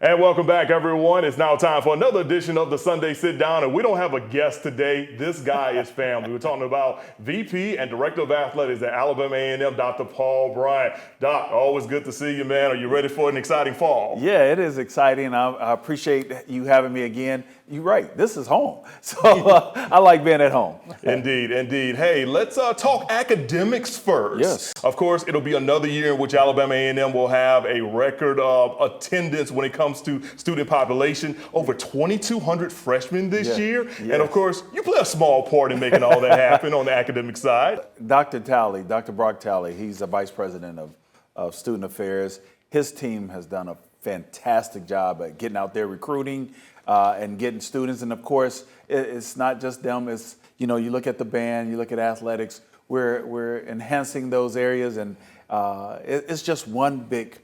And welcome back, everyone. It's now time for another edition of the Sunday Sit Down, and we don't have a guest today. This guy is family. We're talking about VP and Director of Athletics at Alabama A&M, Dr. Paul Bryant. Doc, always good to see you, man. Are you ready for an exciting fall? Yeah, it is exciting. I appreciate you having me again. You're right. This is home. So I like being at home. Indeed, indeed. Hey, let's talk academics first. Yes. Of course, it'll be another year in which Alabama A&M will have a record of attendance when it comes to student population. Over 2,200 freshmen this year. Yes. And of course, you play a small part in making all that happen on the academic side. Dr. Brock Talley, he's the Vice President of Student Affairs. His team has done a fantastic job at getting out there recruiting and getting students. And of course, it's not just them. It's, you look at the band, you look at athletics, we're enhancing those areas. And it's just one big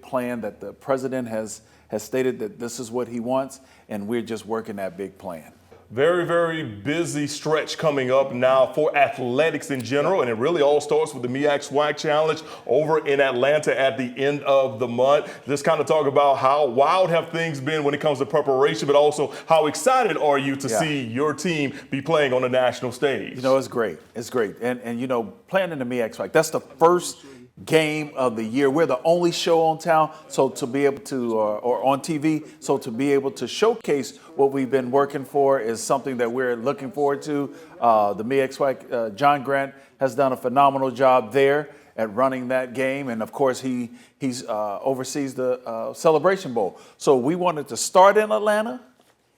plan that the president has stated that this is what he wants. And we're just working that big plan. Very, very busy stretch coming up now for athletics in general, and it really all starts with the MEAC Swag Challenge over in Atlanta at the end of the month. Just kind of talk about how wild have things been when it comes to preparation, but also how excited are you to see your team be playing on the national stage? It's great. It's great. And playing in the MEAC Swag, that's the first game of the year. We're the only show on town, so to be able to, or on TV, so to be able to showcase what we've been working for is something that we're looking forward to. The MEAC Swag, John Grant has done a phenomenal job there at running that game, and of course he oversees the Celebration Bowl. So we wanted to start in Atlanta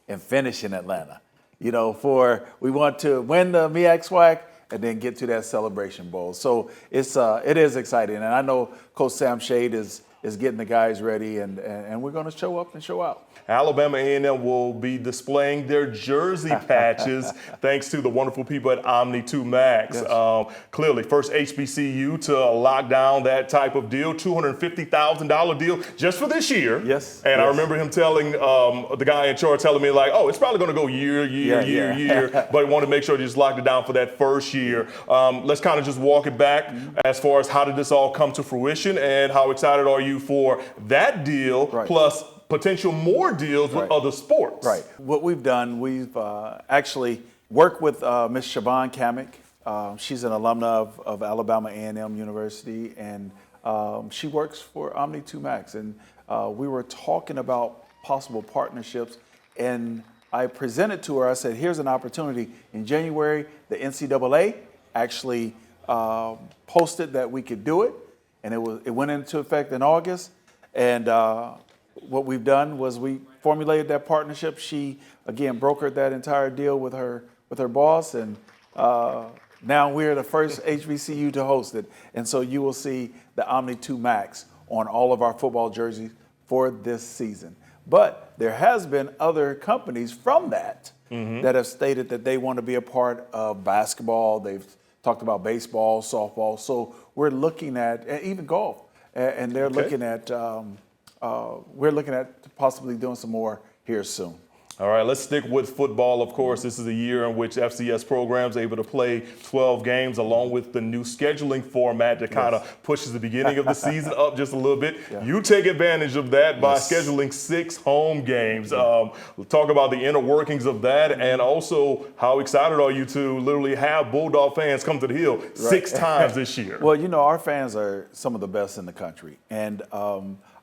and finish in Atlanta. We want to win the MEAC Swag and then get to that Celebration Bowl. So it is exciting. And I know Coach Sam Shade is getting the guys ready, and we're going to show up and show out. Alabama A&M will be displaying their jersey patches thanks to the wonderful people at Omni 2 Max. Yes. Clearly, first HBCU to lock down that type of deal, $250,000 deal just for this year. Yes. And I remember him telling the guy in charge, telling me like, it's probably going to go year, but he wanted to make sure he just locked it down for that first year. Let's kind of just walk it back as far as how did this all come to fruition and how excited are you for that deal plus potential more deals with other sports. Right. What we've done, we've actually worked with Ms. Siobhan Kamek. She's an alumna of Alabama A&M University, and she works for Omni 2 Max. And we were talking about possible partnerships, and I presented to her, I said, here's an opportunity. In January, the NCAA actually posted that we could do it, and it went into effect in August. And what we've done was we formulated that partnership. She, again, brokered that entire deal with her boss, and now we're the first HBCU to host it. And so you will see the Omni 2 Max on all of our football jerseys for this season. But there has been other companies from that that have stated that they want to be a part of basketball. They've talked about baseball, softball. So we're looking at, and even golf, and they're looking at, we're looking at possibly doing some more here soon. All right, let's stick with football. Of course, this is a year in which FCS programs are able to play 12 games along with the new scheduling format that kind of pushes the beginning of the season up just a little bit. Yeah. You take advantage of that by scheduling 6 home games. We'll talk about the inner workings of that, and also how excited are you to literally have Bulldog fans come to the Hill 6 times this year? Well, our fans are some of the best in the country, and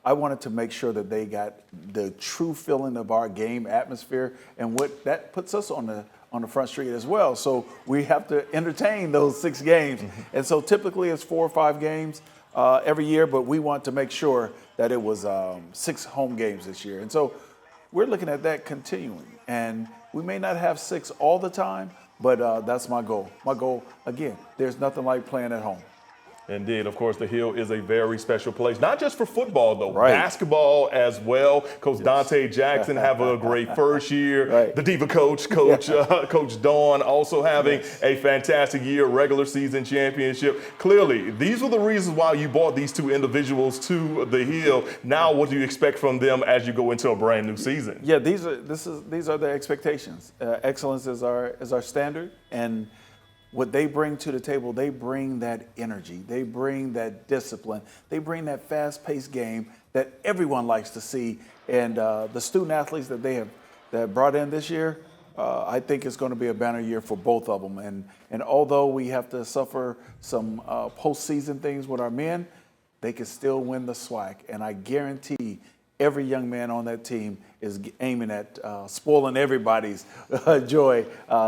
I wanted to make sure that they got the true feeling of our game atmosphere, and what that puts us on the front street as well. So we have to entertain those 6 games. And so typically it's 4 or 5 games every year, but we want to make sure that it was 6 home games this year. And so we're looking at that continuing. And we may not have 6 all the time, but that's my goal. My goal, again, there's nothing like playing at home. Indeed. Of course, the Hill is a very special place, not just for football, though. Basketball as well. Coach Dante Jackson have a great first year. The Diva Coach Dawn, also having a fantastic year, regular season championship. Clearly, these were the reasons why you brought these 2 individuals to the Hill. Now, what do you expect from them as you go into a brand new season? Yeah, these are the expectations. Excellence is our standard, and what they bring to the table, they bring that energy, they bring that discipline, they bring that fast-paced game that everyone likes to see. And the student athletes that they have brought in this year, I think it's going to be a banner year for both of them. And although we have to suffer some postseason things with our men, they can still win the SWAC. And I guarantee every young man on that team is aiming at spoiling everybody's joy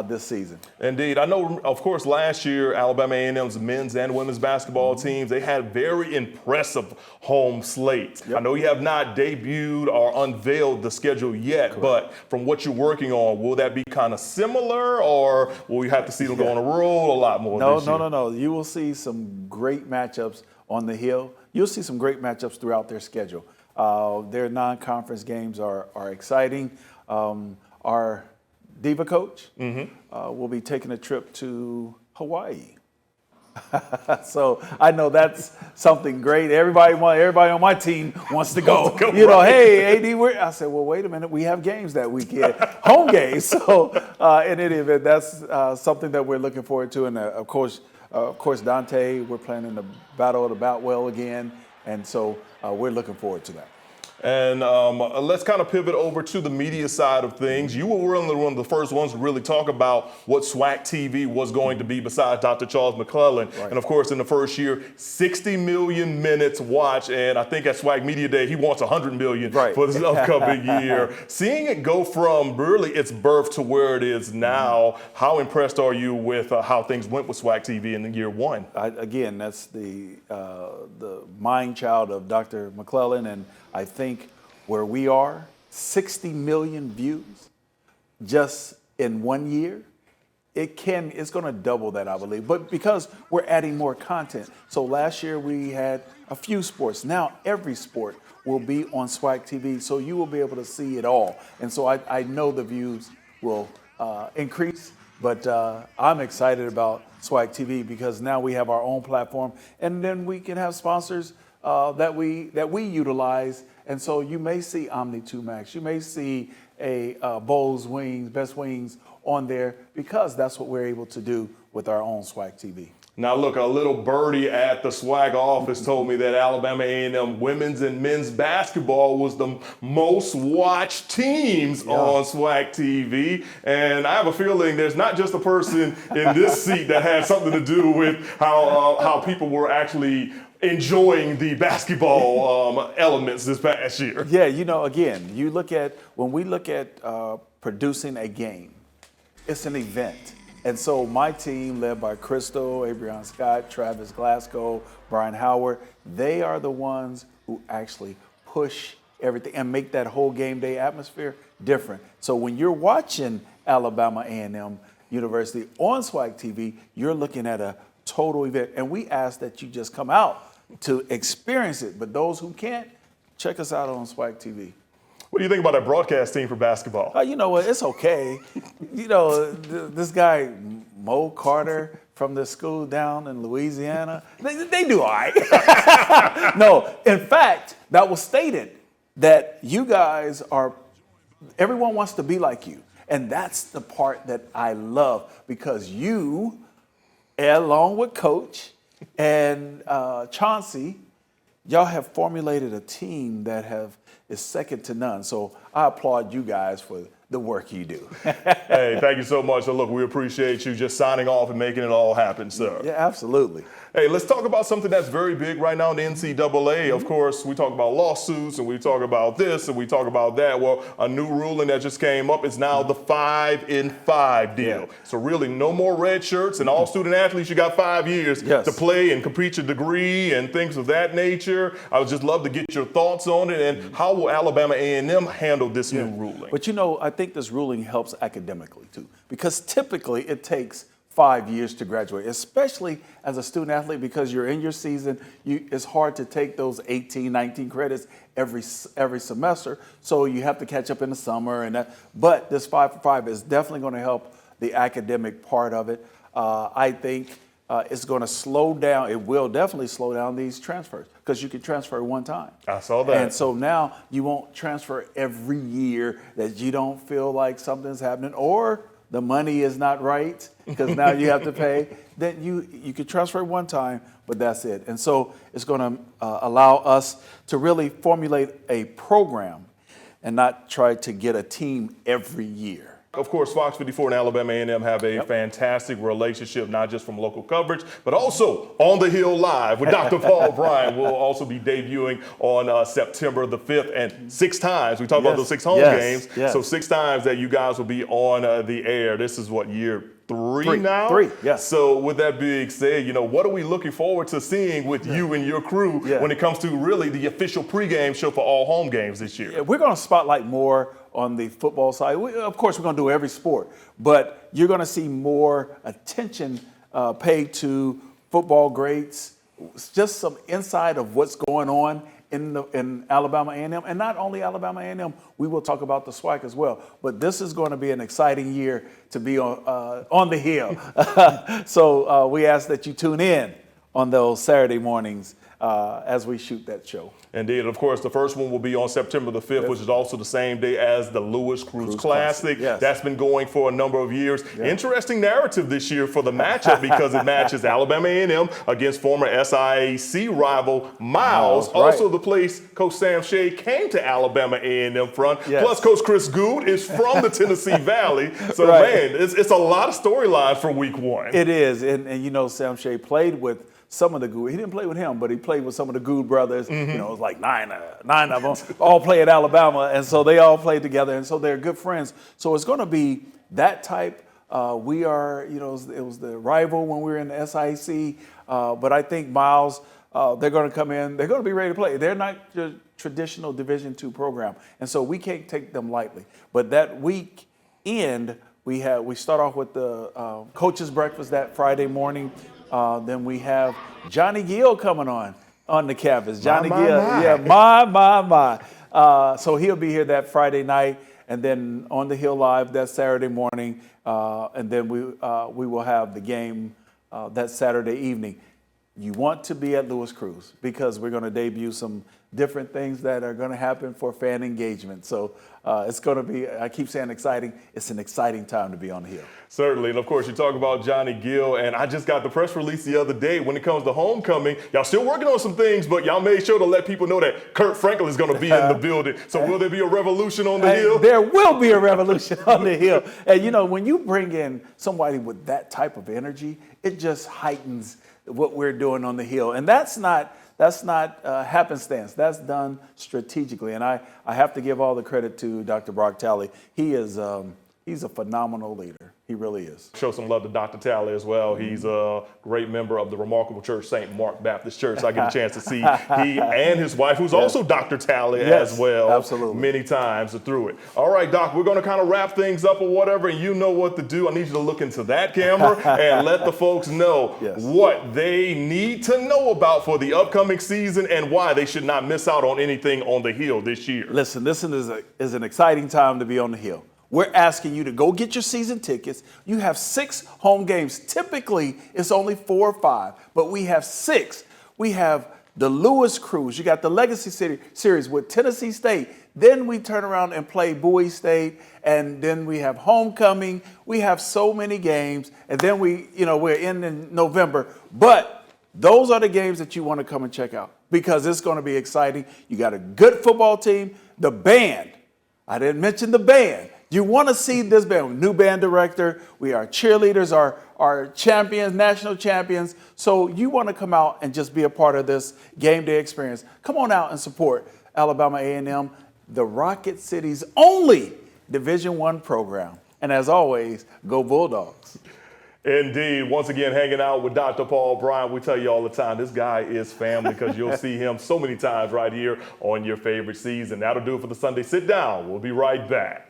this season. Indeed. I know, of course, last year, Alabama A&M's men's and women's basketball teams, they had very impressive home slates. Yep. I know you have not debuted or unveiled the schedule yet, correct, but from what you're working on, will that be kind of similar, or will we have to see them go on a roll a lot more this year? No. You will see some great matchups on the Hill. You'll see some great matchups throughout their schedule. Their non-conference games are exciting. Our Diva coach will be taking a trip to Hawaii. So I know that's something great. Everybody on my team wants to go. Hey, AD, I said, well, wait a minute. We have games that weekend, home games. So in any event, that's something that we're looking forward to. And of course, Dante, we're playing in the Battle of the Boutwell again. And so we're looking forward to that. And let's kind of pivot over to the media side of things. You were one of the first ones to really talk about what SWAC TV was going to be besides Dr. Charles McClellan. Right. And of course, in the first year, 60 million minutes watched. And I think at SWAC Media Day, he wants 100 million for this upcoming year. Seeing it go from really its birth to where it is now, how impressed are you with how things went with SWAC TV in year one? Again, that's the mind child of Dr. McClellan, and I think where we are, 60 million views just in 1 year, it's going to double that, I believe. But because we're adding more content. So last year we had a few sports. Now every sport will be on SWAC TV, so you will be able to see it all. And so I know the views will increase. But I'm excited about SWAC TV because now we have our own platform, and then we can have sponsors that we utilize. And so you may see Omni 2 Max, you may see a Bowles Wings, Best Wings on there because that's what we're able to do with our own SWAC TV. Now, look, a little birdie at the SWAC office told me that Alabama A&M women's and men's basketball was the most watched teams on SWAC TV. And I have a feeling there's not just a person in this seat that had something to do with how people were actually enjoying the basketball elements this past year. Yeah, again, when we look at producing a game, it's an event. And so my team, led by Crystal, Abrion Scott, Travis Glasgow, Brian Howard, they are the ones who actually push everything and make that whole game day atmosphere different. So when you're watching Alabama A&M University on SWAC TV, you're looking at a total event. And we ask that you just come out to experience it. But those who can't, check us out on SWAC TV. What do you think about that broadcast team for basketball? You know what? It's okay. This guy, Mo Carter from the school down in Louisiana, they do all right. No, in fact, that was stated that you guys everyone wants to be like you. And that's the part that I love because you, along with Coach and Chauncey, y'all have formulated a team that is second to none. So I applaud you guys for the work you do. Hey, thank you so much. So look, we appreciate you just signing off and making it all happen, sir. Yeah, absolutely. Hey, let's talk about something that's very big right now in the NCAA. Of course, we talk about lawsuits and we talk about this and we talk about that. Well, a new ruling that just came up is now the 5-in-5 deal. Yeah. So really no more red shirts and all student athletes, you got 5 years to play and complete your degree and things of that nature. I would just love to get your thoughts on it and how will Alabama A&M handle this new ruling? But I think this ruling helps academically too, because typically it takes 5 years to graduate, especially as a student athlete, because you're in your season. It's hard to take those 18, 19 credits every semester, so you have to catch up in the summer. But this 5-for-5 is definitely going to help the academic part of it. I think it's going to slow down. It will definitely slow down these transfers because you can transfer one time. I saw that. And so now you won't transfer every year that you don't feel like something's happening or the money is not right because now you have to pay, then you can transfer one time, but that's it. And so it's going to allow us to really formulate a program and not try to get a team every year. Of course, Fox 54 and Alabama A&M have a fantastic relationship, not just from local coverage, but also on the Hill Live with Dr. Paul Bryant. We'll also be debuting on September the 5th, and 6 times. We talked about those 6 home games. So 6 times that you guys will be on the air. This is what, year 3 now? 3, yes. So with that being said, you know, what are we looking forward to seeing with you and your crew when it comes to really the official pregame show for all home games this year? We're going to spotlight more on the football side. Of course, we're going to do every sport, but you're going to see more attention paid to football greats, just some insight of what's going on in Alabama A&M, and not only Alabama A&M. We will talk about the SWAC as well. But this is going to be an exciting year to be on the Hill. So we ask that you tune in on those Saturday mornings as we shoot that show. Indeed. Of course, the first one will be on September the 5th, which is also the same day as the Lewis Cruise Classic. That's been going for a number of years. Interesting narrative this year for the matchup because it matches Alabama A&M against former SIAC rival Miles. Also the place Coach Sam Shea came to Alabama A&M from. Plus, Coach Chris Gould is from the Tennessee Valley. So, man, it's a lot of storylines for week 1. It is. And you know, Sam Shea played with some of the Gould. He didn't play with him, but he played with some of the Gould brothers. You know, it was like nine of them all play at Alabama, and so they all played together, and so they're good friends. So it's going to be that type. We are, you know, it was the rival when we were in the SIC, but I think Miles, they're going to come in. They're going to be ready to play. They're not your traditional Division II program, and so we can't take them lightly. But that weekend, we start off with the coaches' breakfast that Friday morning. Then we have Johnny Gill coming on the campus. Johnny Gill, my. So he'll be here that Friday night, and then on the Hill Live that Saturday morning, and then we will have the game that Saturday evening. You want to be at Lewis Cruise because we're going to debut some different things that are going to happen for fan engagement. So it's going to be, I keep saying exciting, it's an exciting time to be on the Hill. Certainly, and of course, you talk about Johnny Gill, and I just got the press release the other day when it comes to homecoming. Y'all still working on some things, but y'all made sure to let people know that Kurt Franklin is going to be in the building. So will there be a revolution on the Hill? There will be a revolution on the Hill. And you know, when you bring in somebody with that type of energy, it just heightens what we're doing on the Hill. And that's not happenstance. That's done strategically. And I have to give all the credit to Dr. Brock Talley. He's a phenomenal leader. He really is. Show some love to Dr. Talley as well. He's a great member of the remarkable church, St. Mark Baptist Church. I get a chance to see he and his wife, who's also Dr. Talley as well, many times through it. All right, Doc, we're going to kind of wrap things up or whatever, and you know what to do. I need you to look into that camera and let the folks know what they need to know about for the upcoming season and why they should not miss out on anything on the Hill this year. Listen, this is an exciting time to be on the Hill. We're asking you to go get your season tickets. You have 6 home games. Typically, it's only 4 or 5, but we have 6. We have the Lewis Cruise. You got the Legacy Series with Tennessee State. Then we turn around and play Bowie State, and then we have homecoming. We have so many games, and then we're in November. But those are the games that you want to come and check out because it's going to be exciting. You got a good football team. The band. I didn't mention the band. You want to see this band, new band director. We are cheerleaders, our champions, national champions. So you want to come out and just be a part of this game day experience. Come on out and support Alabama A&M, the Rocket City's only Division I program. And as always, go Bulldogs. Indeed. Once again, hanging out with Dr. Paul Bryant. We tell you all the time, this guy is family because you'll see him so many times right here on your favorite season. That'll do it for the Sunday Sit Down. We'll be right back.